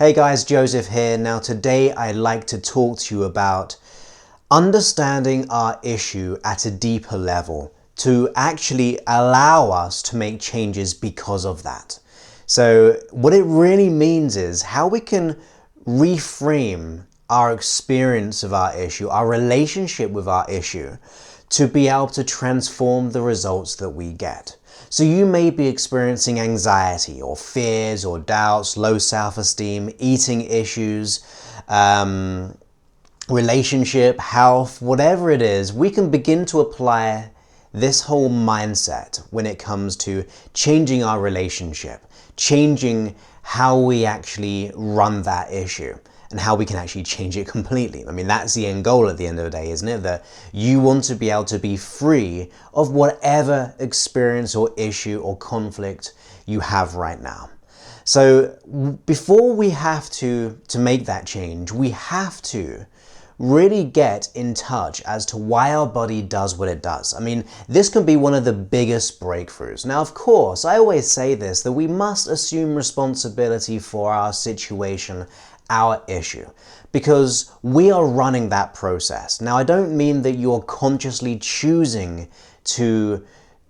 Hey guys, Joseph here. Now today I'd like to talk to you about understanding our issue at a deeper level to actually allow us to make changes because of that. So what it really means is how we can reframe our experience of our issue, our relationship with our issue, to be able to transform the results that we get. So you may be experiencing anxiety or fears or doubts, low self-esteem, eating issues, relationship, health, whatever it is. We can begin to apply this whole mindset when it comes to changing our relationship, changing how we actually run that issue, and how we can actually change it completely. I mean, that's the end goal at the end of the day, isn't it? That you want to be able to be free of whatever experience or issue or conflict you have right now. So before we have to make that change, we have to really get in touch as to why our body does what it does. I mean, this can be one of the biggest breakthroughs. Now, of course, I always say this, that we must assume responsibility for our situation, our issue, because we are running that process. Now, I don't mean that you're consciously choosing to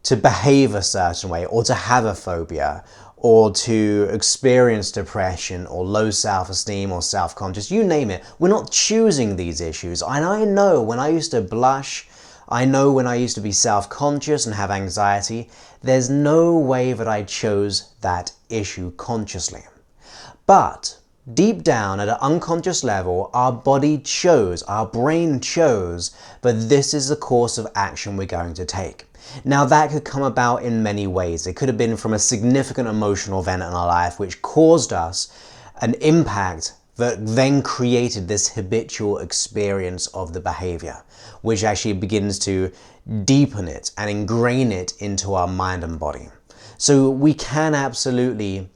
behave a certain way or to have a phobia or to experience depression or low self-esteem or self-conscious, you name it. We're not choosing these issues. And I know when I used to blush, I know when I used to be self-conscious and have anxiety, there's no way that I chose that issue consciously. But deep down at an unconscious level, our body chose, our brain chose, but this is the course of action we're going to take. Now that could come about in many ways. It could have been from a significant emotional event in our life which caused us an impact that then created this habitual experience of the behavior, which actually begins to deepen it and ingrain it into our mind and body. So we can absolutely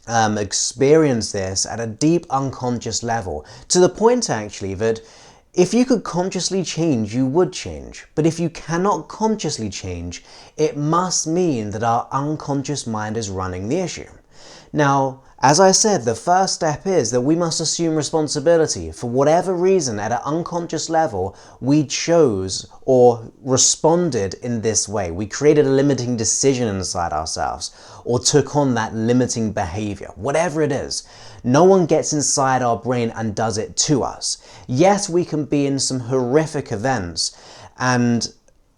experience this at a deep unconscious level, to the point actually that if you could consciously change, you would change. But if you cannot consciously change, it must mean that our unconscious mind is running the issue. Now, as I said, the first step is that we must assume responsibility. For whatever reason, at an unconscious level, we chose or responded in this way. We created a limiting decision inside ourselves or took on that limiting behavior, whatever it is. No one gets inside our brain and does it to us. Yes, we can be in some horrific events and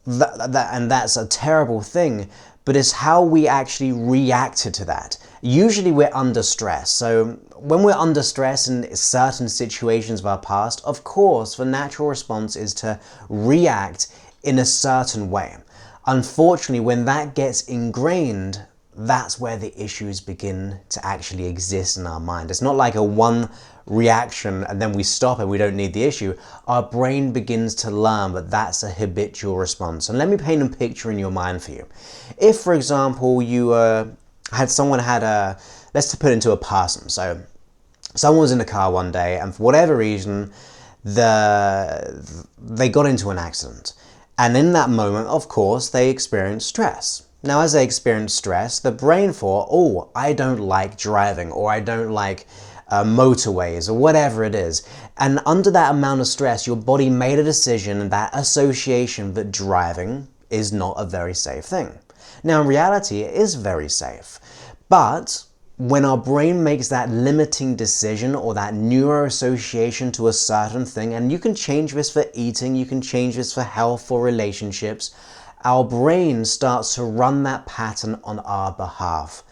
that's a terrible thing, but it's how we actually reacted to that. Usually we're under stress. So when we're under stress in certain situations of our past, of course, the natural response is to react in a certain way. Unfortunately, when that gets ingrained, that's where the issues begin to actually exist in our mind. It's not like a one reaction and then we stop and we don't need the issue. Our brain begins to learn that that's a habitual response. And let me paint a picture in your mind for you. If, for example, you let's put it into a person. So someone was in the car one day and for whatever reason, they got into an accident. And in that moment, of course, they experienced stress. Now, as they experience stress, the brain thought, oh, I don't like driving, or I don't like motorways, or whatever it is. And under that amount of stress, your body made a decision, that association that driving is not a very safe thing. Now, in reality, it is very safe. But when our brain makes that limiting decision or that neuroassociation to a certain thing, and you can change this for eating, you can change this for health or relationships, our brain starts to run that pattern on our behalf.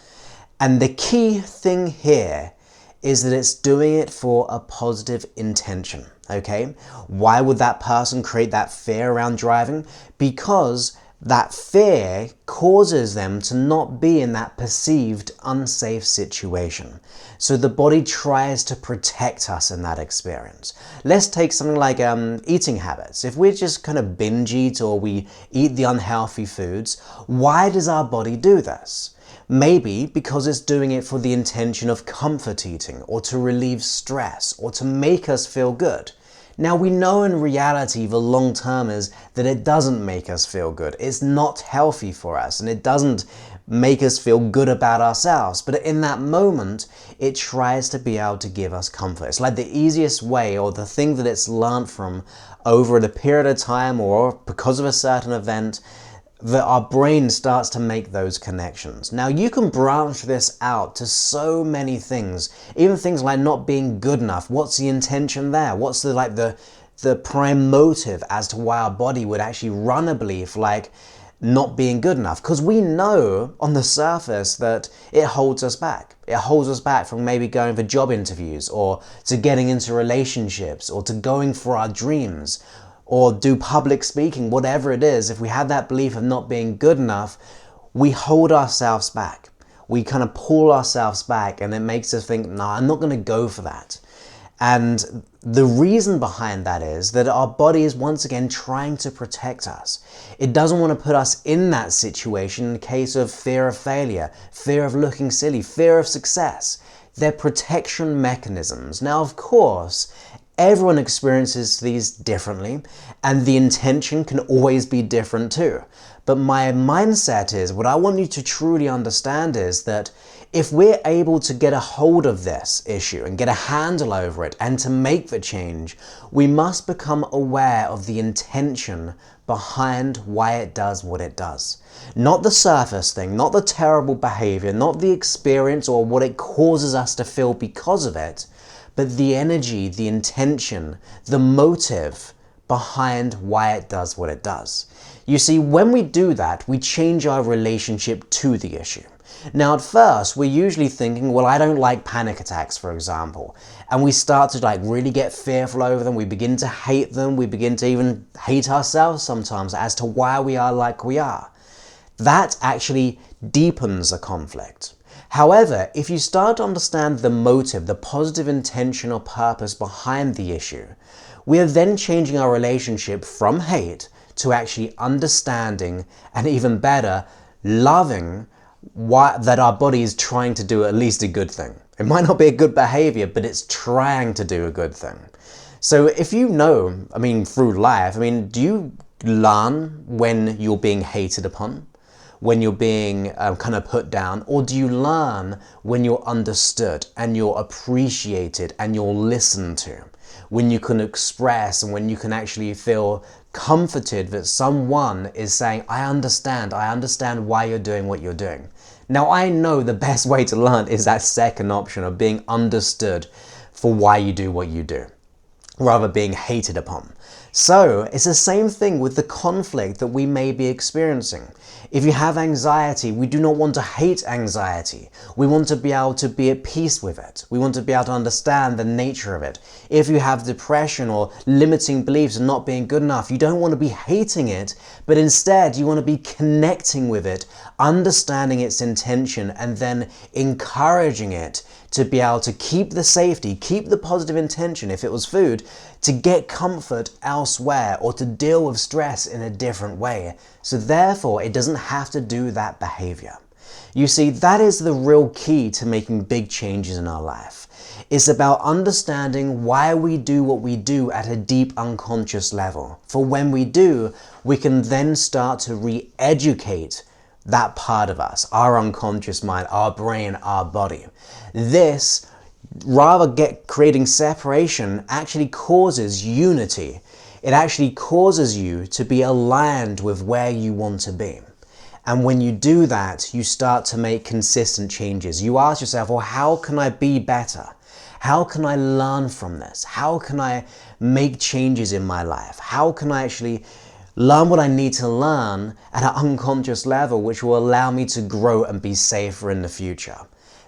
And the key thing here is that it's doing it for a positive intention, okay? Why would that person create that fear around driving? Because that fear causes them to not be in that perceived unsafe situation. So the body tries to protect us in that experience. Let's take something like eating habits. If we just kind of binge eat or we eat the unhealthy foods, why does our body do this? Maybe because it's doing it for the intention of comfort eating or to relieve stress or to make us feel good. Now we know in reality the long term is that it doesn't make us feel good. It's not healthy for us and it doesn't make us feel good about ourselves. But in that moment, it tries to be able to give us comfort. It's like the easiest way, or the thing that it's learned from over the period of time or because of a certain event, that our brain starts to make those connections. Now, you can branch this out to so many things, even things like not being good enough. What's the intention there? What's the prime motive as to why our body would actually run a belief like not being good enough? Because we know on the surface that it holds us back. It holds us back from maybe going for job interviews, or to getting into relationships, or to going for our dreams, or do public speaking, whatever it is. If we have that belief of not being good enough, we hold ourselves back. We kind of pull ourselves back, and it makes us think, no, I'm not going to go for that. And the reason behind that is that our body is once again trying to protect us. It doesn't want to put us in that situation in case of fear of failure, fear of looking silly, fear of success. They're protection mechanisms. Now, of course, everyone experiences these differently, and the intention can always be different too. But my mindset is, what I want you to truly understand is that if we're able to get a hold of this issue and get a handle over it and to make the change, we must become aware of the intention behind why it does what it does. Not the surface thing, not the terrible behavior, not the experience or what it causes us to feel because of it, but the energy, the intention, the motive behind why it does what it does. You see, when we do that, we change our relationship to the issue. Now, at first, we're usually thinking, well, I don't like panic attacks, for example. And we start to really get fearful over them. We begin to hate them. We begin to even hate ourselves sometimes as to why we are like we are. That actually deepens a conflict. However, if you start to understand the motive, the positive intention or purpose behind the issue, we are then changing our relationship from hate to actually understanding, and even better, loving that our body is trying to do at least a good thing. It might not be a good behavior, but it's trying to do a good thing. So if you know, through life, do you learn when you're being hated upon? When you're being kind of put down? Or do you learn when you're understood and you're appreciated and you're listened to? When you can express and when you can actually feel comforted that someone is saying, I understand why you're doing what you're doing. Now, I know the best way to learn is that second option of being understood for why you do what you do, rather being hated upon. So it's the same thing with the conflict that we may be experiencing. If you have anxiety, we do not want to hate anxiety. We want to be able to be at peace with it. We want to be able to understand the nature of it. If you have depression or limiting beliefs and not being good enough, you don't want to be hating it, but instead you want to be connecting with it, understanding its intention, and then encouraging it to be able to keep the safety, keep the positive intention, if it was food, to get comfort elsewhere or to deal with stress in a different way. So therefore, it doesn't have to do that behavior. You see, that is the real key to making big changes in our life. It's about understanding why we do what we do at a deep unconscious level. For when we do, we can then start to re-educate that part of us, our unconscious mind, our brain, our body. This, creating separation, actually causes unity. It actually causes you to be aligned with where you want to be. And when you do that, you start to make consistent changes. You ask yourself, well, how can I be better? How can I learn from this? How can I make changes in my life? How can I actually learn what I need to learn at an unconscious level, which will allow me to grow and be safer in the future?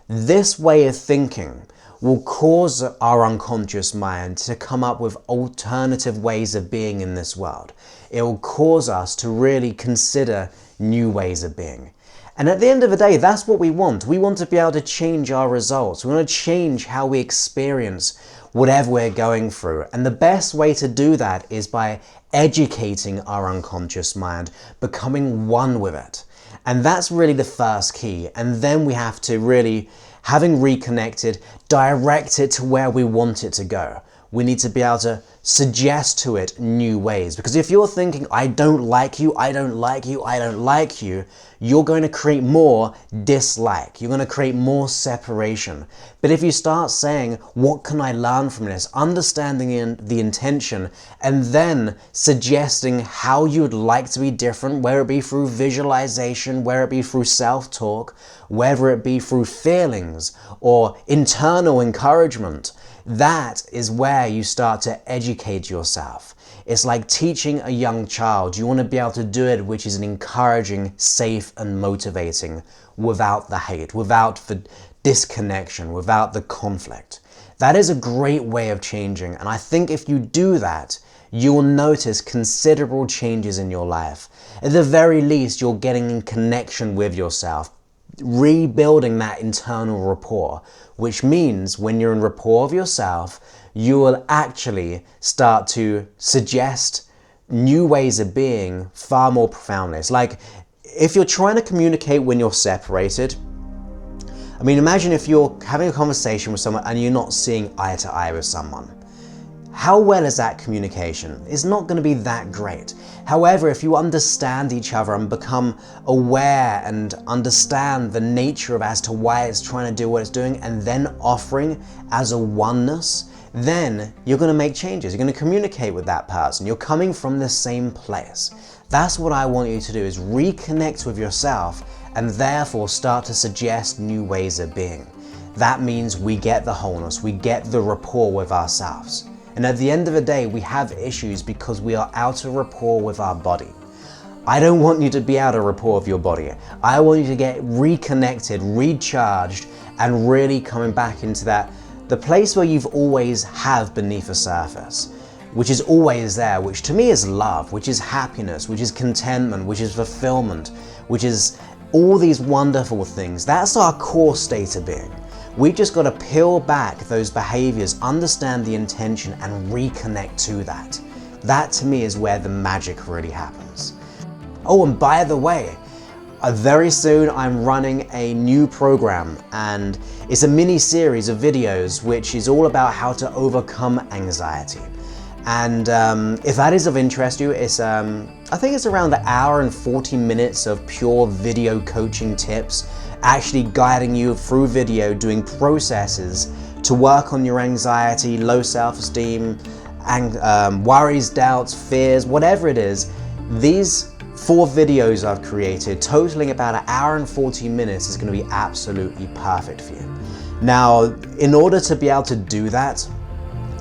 This way of thinking will cause our unconscious mind to come up with alternative ways of being in this world. It will cause us to really consider new ways of being. And at the end of the day, that's what we want. We want to be able to change our results. We want to change how we experience whatever we're going through. And the best way to do that is by educating our unconscious mind, becoming one with it. And that's really the first key. And then we have to really, having reconnected, direct it to where we want it to go. we need to be able to suggest to it new ways. Because if you're thinking, I don't like you, I don't like you, I don't like you, you're going to create more dislike. You're going to create more separation. But if you start saying, what can I learn from this? Understanding the intention, and then suggesting how you would like to be different, whether it be through visualization, whether it be through self-talk, whether it be through feelings or internal encouragement, that is where you start to educate yourself. It's like teaching a young child. You want to be able to do it, which is an encouraging, safe and motivating, without the hate, without the disconnection, without the conflict. That is a great way of changing. And I think if you do that, you will notice considerable changes in your life. At the very least, you're getting in connection with yourself, rebuilding that internal rapport, which means when you're in rapport with yourself, you will actually start to suggest new ways of being far more profoundly. It's like if you're trying to communicate when you're separated, I mean, imagine if you're having a conversation with someone and you're not seeing eye to eye with someone. How well is that communication? It's not going to be that great. However, if you understand each other and become aware and understand the nature of as to why it's trying to do what it's doing, and then offering as a oneness, then you're going to make changes. You're going to communicate with that person. You're coming from the same place. That's what I want you to do, is reconnect with yourself and therefore start to suggest new ways of being. That means we get the wholeness, we get the rapport with ourselves. And at the end of the day, we have issues because we are out of rapport with our body. I don't want you to be out of rapport with your body. I want you to get reconnected, recharged, and really coming back into the place where you've always have beneath the surface, which is always there, which to me is love, which is happiness, which is contentment, which is fulfillment, which is all these wonderful things. That's our core state of being. We just got to peel back those behaviors, understand the intention, and reconnect to that. That to me is where the magic really happens. Oh, and by the way, very soon I'm running a new program, and it's a mini series of videos which is all about how to overcome anxiety. And if that is of interest to you, it's I think it's around an hour and 40 minutes of pure video coaching tips, actually guiding you through video, doing processes to work on your anxiety, low self-esteem, worries, doubts, fears, whatever it is. These 4 videos I've created, totaling about an hour and 40 minutes, is going to be absolutely perfect for you. Now, in order to be able to do that,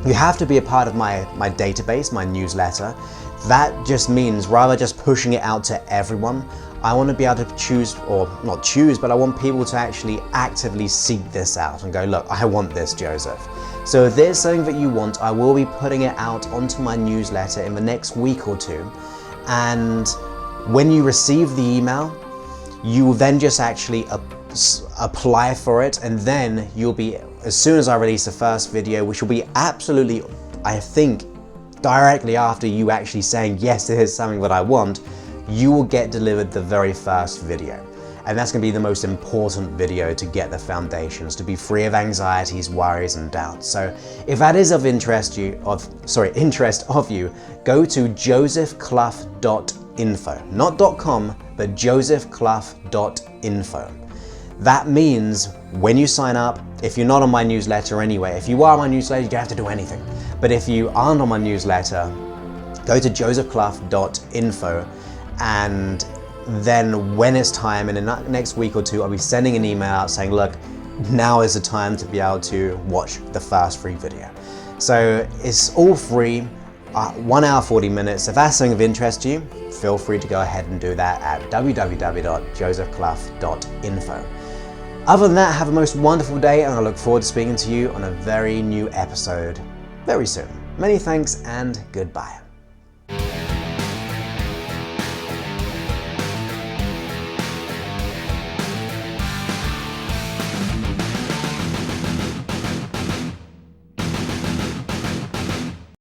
you have to be a part of my database, my newsletter. That just means, rather just pushing it out to everyone, I want to be able to choose, or not choose, but I want people to actually actively seek this out and go, look, I want this, Joseph. So if there's something that you want, I will be putting it out onto my newsletter in the next week or 2. And when you receive the email, you will then just actually apply for it, and then you'll be, as soon as I release the first video, which will be absolutely, I think, directly after you actually saying, yes, this is something that I want, you will get delivered the very first video. And that's going to be the most important video to get the foundations, to be free of anxieties, worries, and doubts. So if that is of interest of you, go to josephclough.info. Not .com, but josephclough.info. That means when you sign up, if you're not on my newsletter anyway, if you are on my newsletter, you don't have to do anything. But if you aren't on my newsletter, go to josephclough.info, and then when it's time, in the next week or 2, I'll be sending an email out saying, look, now is the time to be able to watch the first free video. So it's all free, 1 hour, 40 minutes. If that's something of interest to you, feel free to go ahead and do that at www.josephclough.info. Other than that, have a most wonderful day, and I look forward to speaking to you on a very new episode very soon. Many thanks and goodbye.